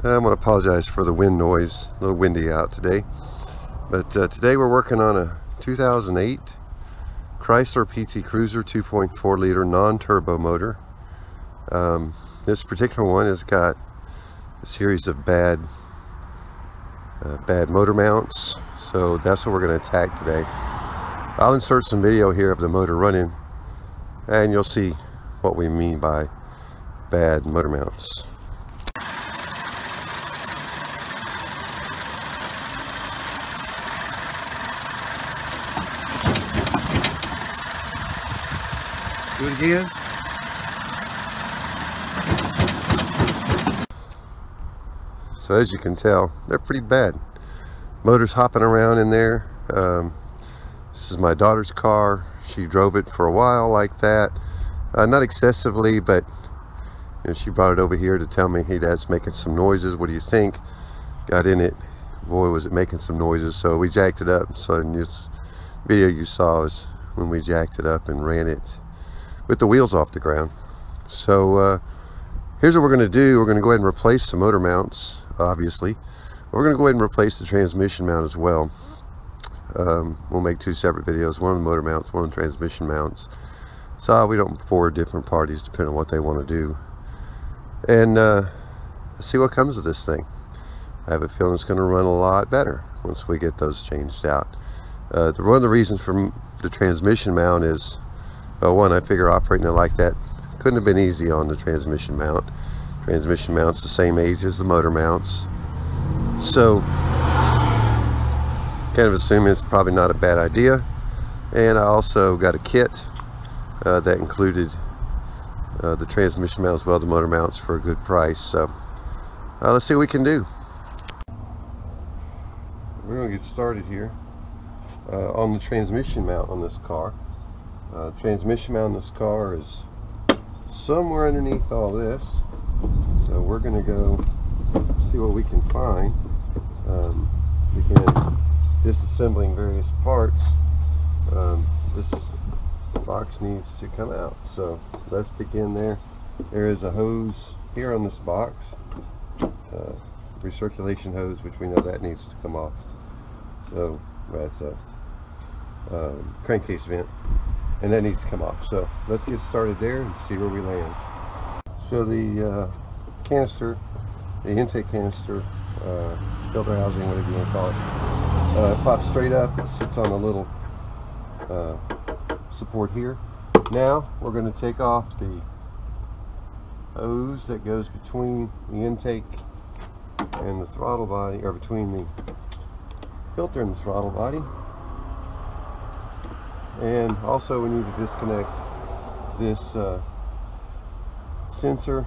I want to apologize for the wind noise, a little windy out today. But today we're working on a 2008 Chrysler PT Cruiser 2.4 liter non-turbo motor. This particular one has got a series of bad motor mounts, so that's what we're going to attack today. I'll insert some video here of the motor running and you'll see what we mean by bad motor mounts. Do it again. So as you can tell, they're pretty bad. Motor's hopping around in there. This is my daughter's car. She drove it for a while like that. Not excessively, but you know, she brought it over here to tell me, hey, Dad's making some noises. What do you think? Got in it. Boy, was it making some noises. So we jacked it up. So in this video you saw is when we jacked it up and ran it with the wheels off the ground. So here's what we're going to do. We're going to go ahead and replace the motor mounts, obviously. We're going to go ahead and replace the transmission mount as well. We'll make two separate videos, one on the motor mounts, one on transmission mounts, so we don't bore different parties depending on what they want to do, and see what comes of this thing. I have a feeling it's going to run a lot better once we get those changed out. One of the reasons for the transmission mount is, one, I figure operating it like that couldn't have been easy on the transmission mount. Transmission mount's the same age as the motor mounts, so kind of assuming it's probably not a bad idea. And I also got a kit that included the transmission mount as well as the motor mounts for a good price. So let's see what we can do. We're going to get started here on the transmission mount on this car. Transmission mount on this car is somewhere underneath all this, so we're going to go see what we can find. Begin disassembling various parts. This box needs to come out, so let's begin there. There is a hose here on this box, recirculation hose, which we know that needs to come off. So that's a crankcase vent, and that needs to come off. So let's get started there and see where we land. So the canister, the intake canister, filter housing, whatever you want to call it, pops straight up. It sits on a little support here. Now we're going to take off the hose that goes between the intake and the throttle body, or between the filter and the throttle body. And also we need to disconnect this sensor,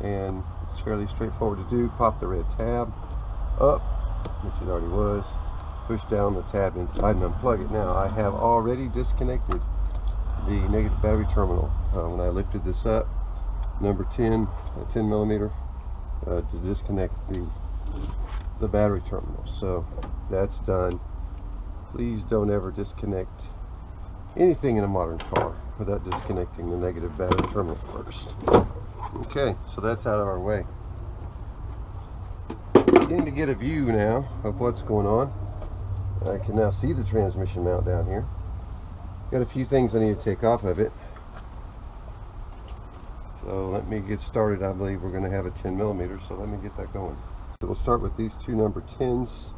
and it's fairly straightforward to do. Pop the red tab up, which it already was, push down the tab inside and unplug it. Now I have already disconnected the negative battery terminal when I lifted this up, number 10 millimeter, to disconnect the battery terminal. So that's done. Please don't ever disconnect anything in a modern car without disconnecting the negative battery terminal first. Okay, so that's out of our way. Beginning to get a view now of what's going on. I can now see the transmission mount down here. Got a few things I need to take off of it. So let me get started. I believe we're going to have a 10 millimeter, so let me get that going. So we'll start with these two number 10s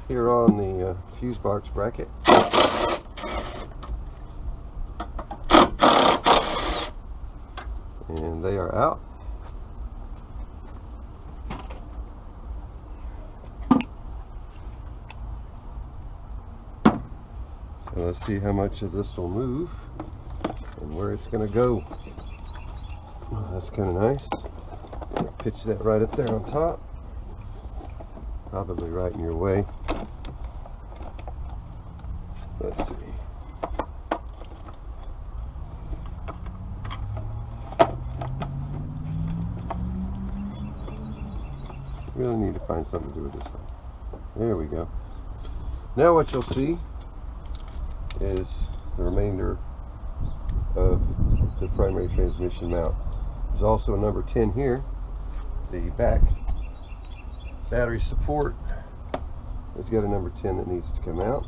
here on the fuse box bracket. And they are out. So let's see how much of this will move and where it's going to go. Oh, that's kind of nice. Pitch that right up there on top. Probably right in your way. Let's see. Really need to find something to do with this one. There we go. Now what you'll see is the remainder of the primary transmission mount. There's also a number 10 here, the back battery support has got a number 10 that needs to come out.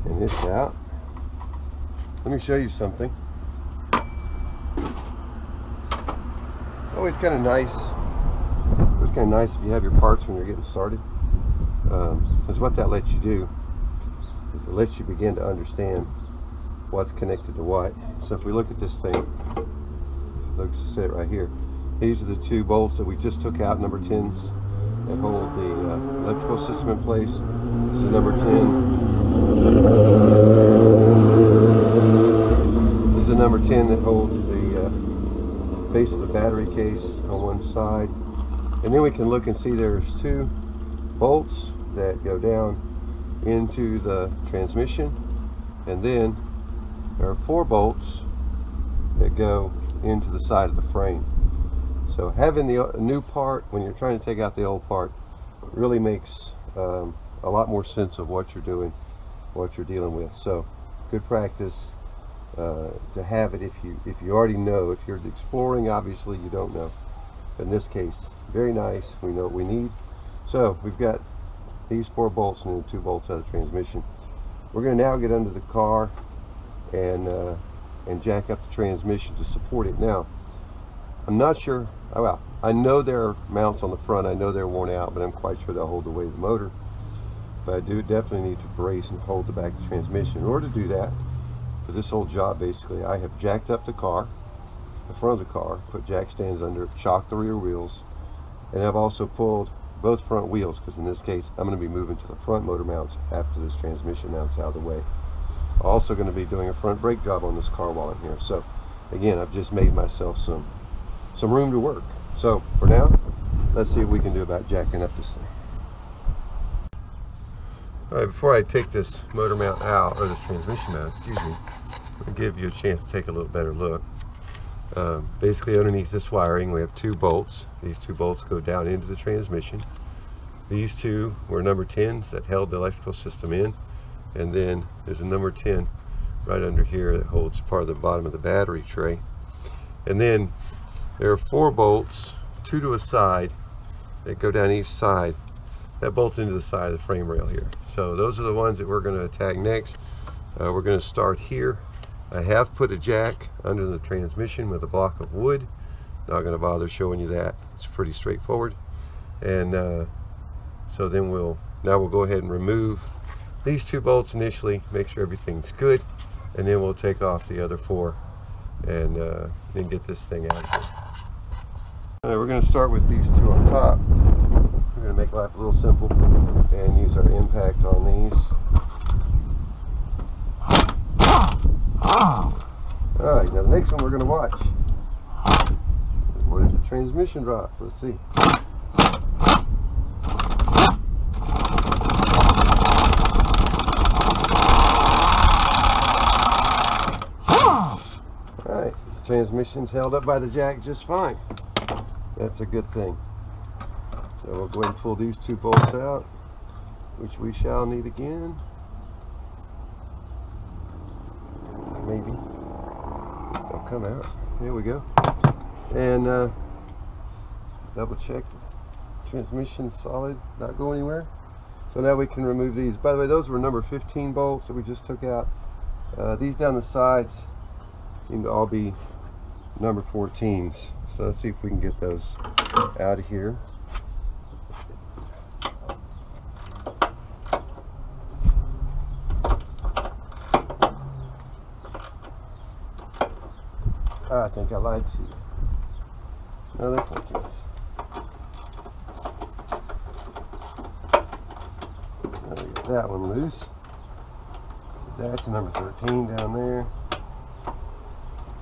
And it's out. Let me show you something. It's always kind of nice. It's kind of nice if you have your parts when you're getting started. Because what that lets you do is it lets you begin to understand what's connected to what. So if we look at this thing, let's set it right here. These are the two bolts that we just took out, number 10s, that hold the electrical system in place. This is number 10. This is the number 10 that holds the base of the battery case on one side. And then we can look and see there's two bolts that go down into the transmission, and then there are 4 bolts that go into the side of the frame. So having the new part when you're trying to take out the old part really makes a lot more sense of what you're doing, what you're dealing with. So good practice to have it if you already know. If you're exploring, obviously you don't know. But in this case, very nice. We know what we need. So we've got these 4 bolts and then 2 bolts out of the transmission. We're going to now get under the car and jack up the transmission to support it. Now, I'm not sure. Oh, well, I know there are mounts on the front. I know they're worn out, but I'm quite sure they'll hold the weight of the motor. But I do definitely need to brace and hold the back of the transmission. In order to do that, for this whole job, basically, I have jacked up the car, the front of the car, put jack stands under it, chocked the rear wheels, and I've also pulled both front wheels, because in this case I'm going to be moving to the front motor mounts after this transmission mounts out of the way. Also going to be doing a front brake job on this car while I'm here. So again, I've just made myself some room to work. So for now, let's see what we can do about jacking up this thing. All right, before I take this motor mount out, or this transmission mount, excuse me, I'll give you a chance to take a little better look. Basically underneath this wiring we have 2 bolts. These 2 bolts go down into the transmission. These 2 were number 10s that held the electrical system in, and then there's a number 10 right under here that holds part of the bottom of the battery tray. And then there are 4 bolts, 2 to a side, that go down each side that bolt into the side of the frame rail here. So those are the ones that we're going to attack next. We're going to start here. I have put a jack under the transmission with a block of wood. Not going to bother showing you that. It's pretty straightforward. And so then we'll go ahead and remove these 2 bolts initially, make sure everything's good, and then we'll take off the other 4 and then get this thing out of here. All right, we're going to start with these 2 on top. We're going to make life a little simple and use our impact on these. Alright, now the next one we're going to watch. What if the transmission drops? Let's see. Alright, the transmission's held up by the jack just fine. That's a good thing. So we'll go ahead and pull these 2 bolts out, which we shall need again. Maybe they'll come out. Here we go. And double check the transmission solid, not go anywhere. So now we can remove these. By the way, those were number 15 bolts that we just took out. These down the sides seem to all be number 14s. So let's see if we can get those out of here. I think I lied to you. No, they're 14s. Now we get that one loose. That's number 13 down there.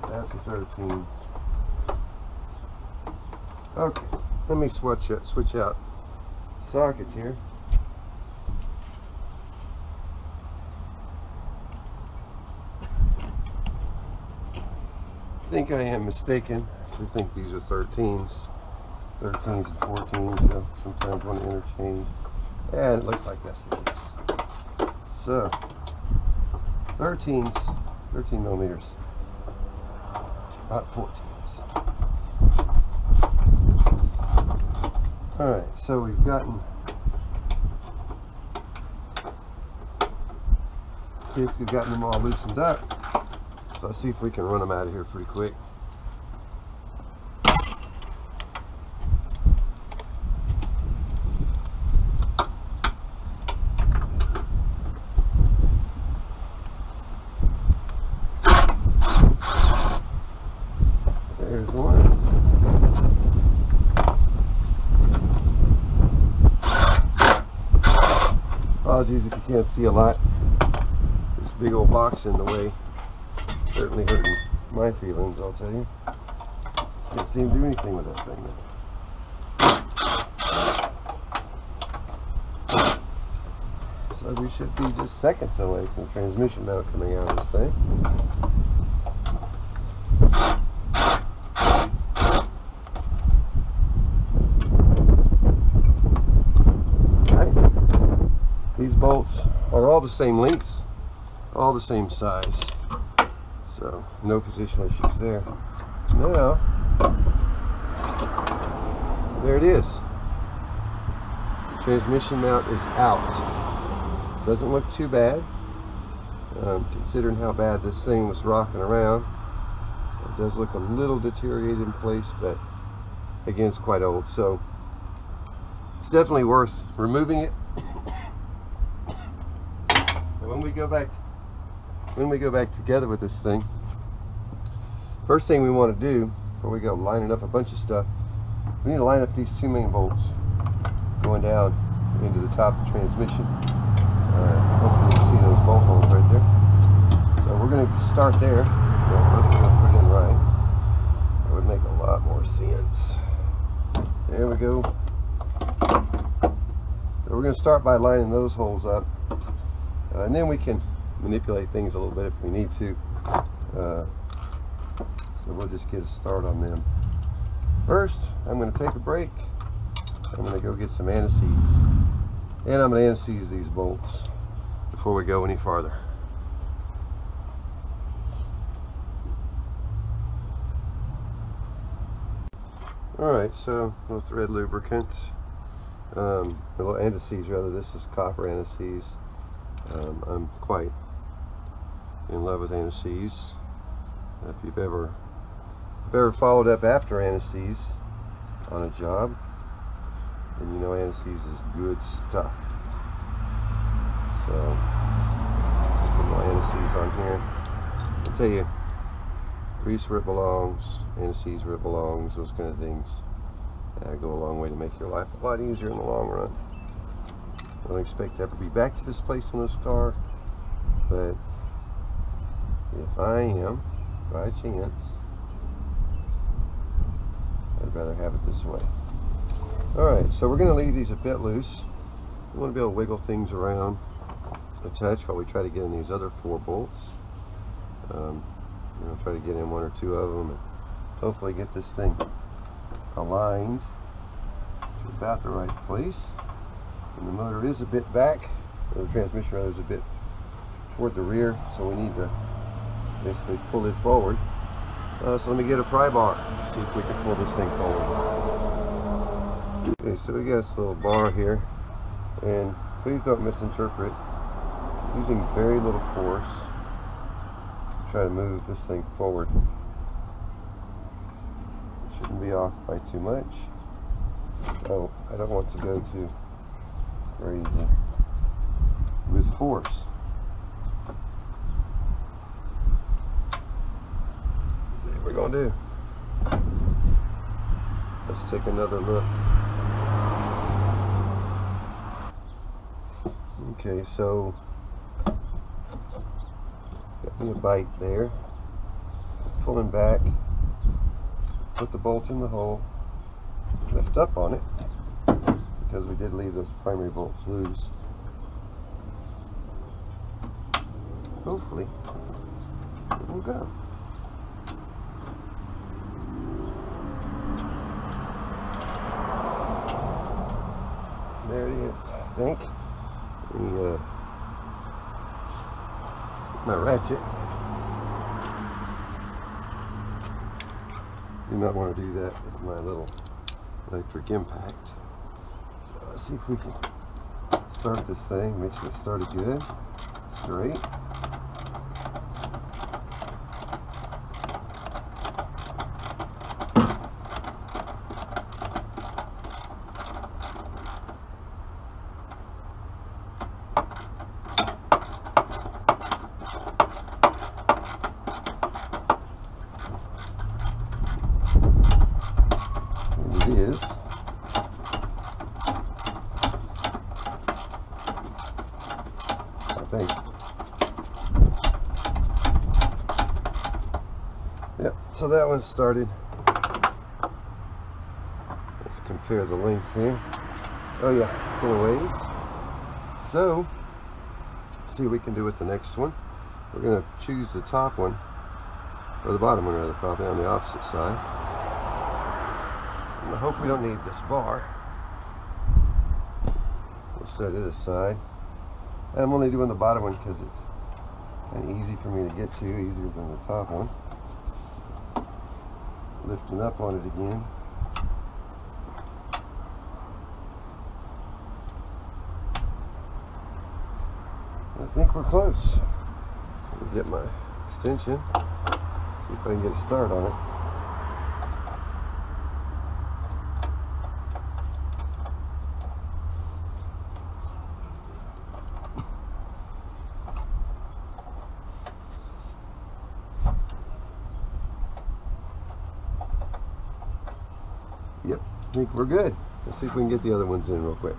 That's a 13. Okay, let me switch out sockets here. I think I am mistaken. I think these are 13s and 14s, so sometimes want to interchange. And it looks like that's the case. So 13 millimeters, not 14s. Alright, so we've basically gotten them all loosened up. So let's see if we can run them out of here pretty quick. There's one. Apologies if you can't see a lot. This big old box in the way. Certainly hurting my feelings, I'll tell you. Can't seem to do anything with that thing now. So we should be just seconds away from the transmission mount coming out of this thing. These bolts are all the same lengths, all the same size, so no positional issues there. Now, there it is. The transmission mount is out. Doesn't look too bad, considering how bad this thing was rocking around. It does look a little deteriorated in place, but again, it's quite old, so it's definitely worth removing it. When we go back together with this thing, first thing we want to do before we go lining up a bunch of stuff, we need to line up these two main bolts going down into the top of the transmission. Hopefully you see those bolt holes right there. So we're going to start there. Well, first we're going to put it in right. That would make a lot more sense. There we go. So we're going to start by lining those holes up. And then we can manipulate things a little bit if we need to. So we'll just get a start on them. First, I'm going to take a break. I'm going to go get some anti-seize. And I'm going to anti-seize these bolts before we go any farther. Alright, so little thread lubricant. A little anti-seize rather. This is copper anti-seize. I'm quite in love with anti-seize. If you've ever followed up after anti-seize on a job, then you know anti-seize is good stuff. So put my anti-seize on here. I'll tell you, grease where it belongs, anti-seize where it belongs, those kind of things go a long way to make your life a lot easier in the long run. I don't expect to ever be back to this place on this car, but if I am, by chance, I'd rather have it this way. Alright, so we're going to leave these a bit loose. We want to be able to wiggle things around a touch while we try to get in these other 4 bolts. Try to get in 1 or 2 of them and hopefully get this thing aligned to about the right place. And the motor is a bit back, or the transmission rather is a bit toward the rear, so we need to basically pull it forward. So let me get a pry bar, see if we can pull this thing forward. Okay, so we got this little bar here, and please don't misinterpret. Using very little force, try to move this thing forward. It shouldn't be off by too much. So I don't want to go too crazy with force. What we're gonna do? Let's take another look. Okay, so got me a bite there. Pulling back, put the bolt in the hole, lift up on it, because we did leave those primary bolts loose. Hopefully it will go. There it is, I think. Let me my ratchet. Do not want to do that with my little electric impact. Let's see if we can start this thing, make sure it started good, straight. And it is. Yep, so that one started. Let's compare the length here. Oh yeah, it's in a ways. So, let's see what we can do with the next one. We're going to choose the top one, or the bottom one rather, probably on the opposite side. And I hope we don't need this bar. We'll set it aside. I'm only doing the bottom one because it's kind of easy for me to get to, easier than the top one. Lifting up on it again. I think we're close. Let me get my extension, see if I can get a start on it. Yep, I think we're good. Let's see if we can get the other ones in real quick.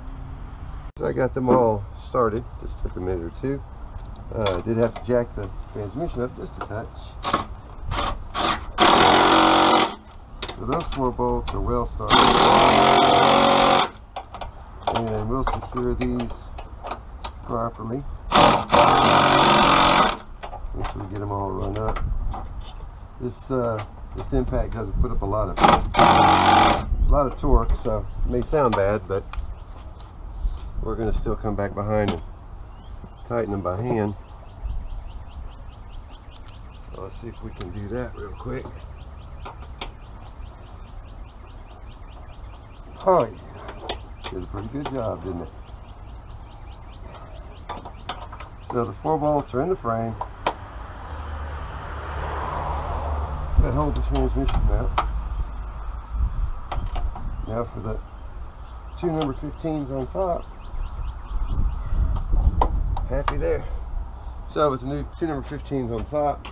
So I got them all started. Just took a minute or two. I did have to jack the transmission up just a touch. So those 4 bolts are well started. And we'll secure these properly. Make sure we get them all run up. This impact doesn't put up a lot of torque, so it may sound bad, but we're going to still come back behind and tighten them by hand. So let's see if we can do that real quick. Oh yeah, did a pretty good job, didn't it? So the 4 bolts are in the frame that hold the transmission mount. Now for the 2 number 15s on top. Happy there. So with the new 2 number 15s on top,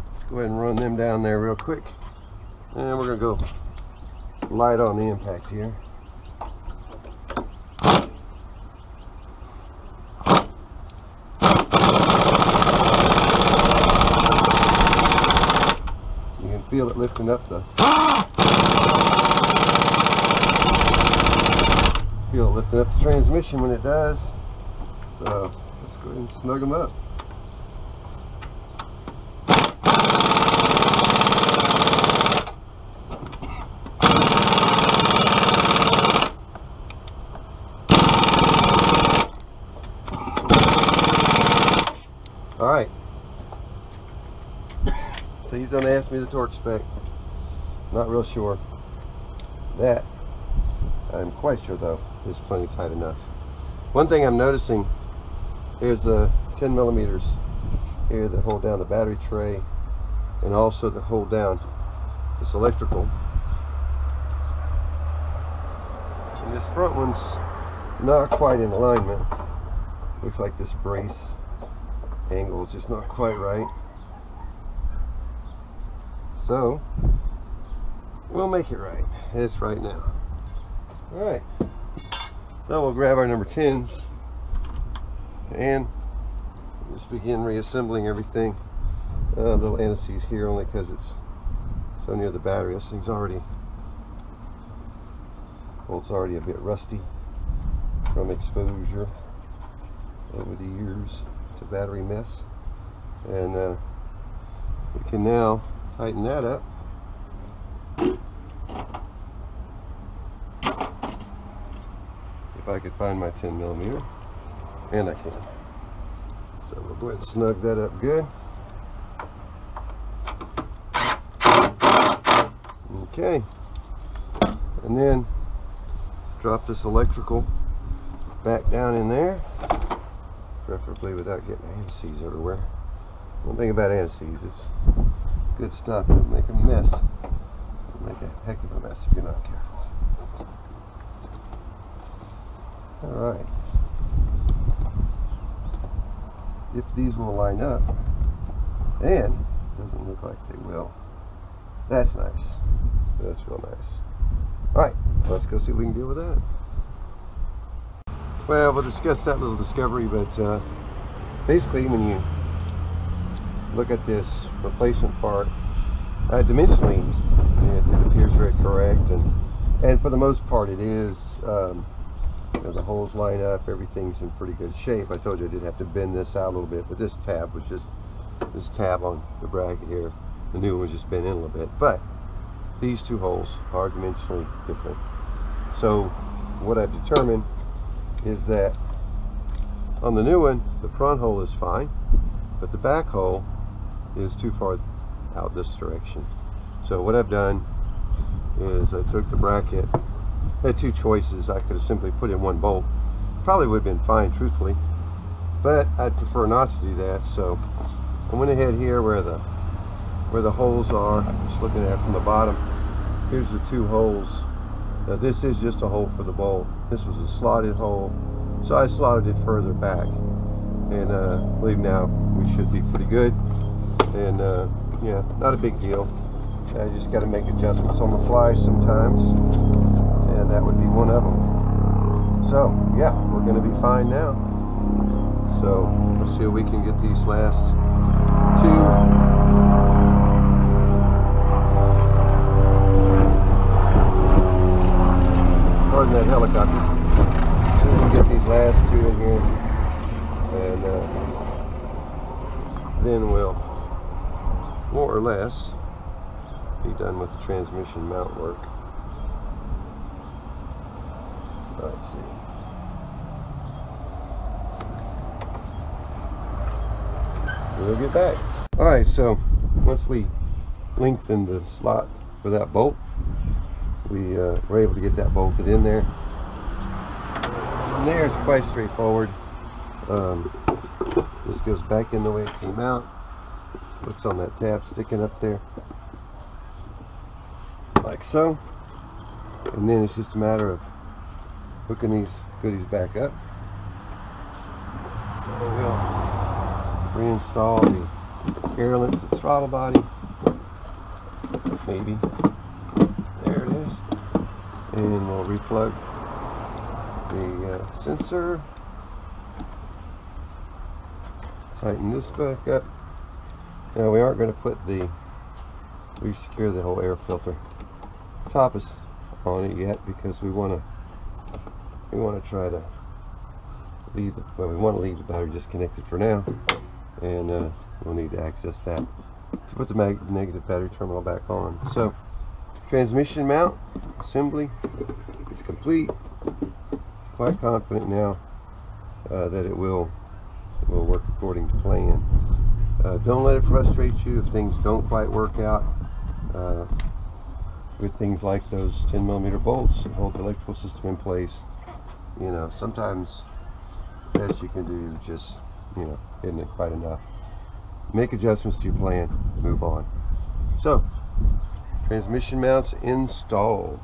let's go ahead and run them down there real quick. And we're going to go light on the impact here. You can feel it lifting up the transmission when it does. So let's go ahead and snug them up. All right. Please don't ask me the torque spec. Not real sure. That I'm quite sure though is plenty tight enough. One thing I'm noticing, here's the 10 millimeters here that hold down the battery tray and also to hold down this electrical. And this front one's not quite in alignment. Looks like this brace angle is just not quite right. So we'll make it right. It's right now. All right. So we'll grab our number 10s and just begin reassembling everything. Little anti-seize here only because it's so near the battery. This thing's already, bolt's already a bit rusty from exposure over the years to battery mess. And we can now tighten that up. If I could find my 10 millimeter, and I can. So we'll go ahead and snug that up good. Okay, and then drop this electrical back down in there, preferably without getting anti-seize everywhere. One thing about anti-seize, it's good stuff. It'll make a mess. It'll make a heck of a mess if you're not careful. Alright. If these will line up, and it doesn't look like they will, that's nice. That's real nice. Alright, let's go see what we can do with that. Well, we'll discuss that little discovery, but basically when you look at this replacement part, dimensionally it appears very correct, and for the most part it is. You know, the holes line up, everything's in pretty good shape. I told you I did have to bend this out a little bit, but this tab was just, this tab on the bracket here, the new one was just bent in a little bit, but these two holes are dimensionally different. So what I've determined is that on the new one, the front hole is fine, but the back hole is too far out this direction. So what I've done is I took the bracket. I had two choices. I could have simply put in one bolt. Probably would have been fine, truthfully, but I'd prefer not to do that. So I went ahead here where the holes are. Just looking at it from the bottom. Here's the two holes. Now this is just a hole for the bolt. This was a slotted hole, so I slotted it further back. And I believe now we should be pretty good. And yeah, not a big deal. I just got to make adjustments on the fly sometimes, and that would be one of them. So yeah, we're going to be fine now. So let's see if we can get these last two. Pardon that helicopter. See if we can get these last two in here, and then we'll more or less be done with the transmission mount work. Let's see. We'll get back. Alright, so once we lengthened the slot for that bolt, we were able to get that bolted in there. From there it's quite straightforward. This goes back in the way it came out. Looks on that tab sticking up there, like so. And then it's just a matter of hooking these goodies back up. So we'll reinstall the air lamp to the throttle body. Maybe. There it is. And we'll replug the sensor. Tighten this back up. Now we aren't going to put resecure the whole air filter top is on it yet, because we want to try to leave the, well, we want to leave the battery disconnected for now, and we'll need to access that to put the negative battery terminal back on. So transmission mount assembly is complete. Quite confident now that it will work according to plan. Don't let it frustrate you if things don't quite work out with things like those 10mm bolts that hold the electrical system in place. You know, sometimes the best you can do just, you know, isn't it quite enough. Make adjustments to your plan, move on. So, transmission mounts installed.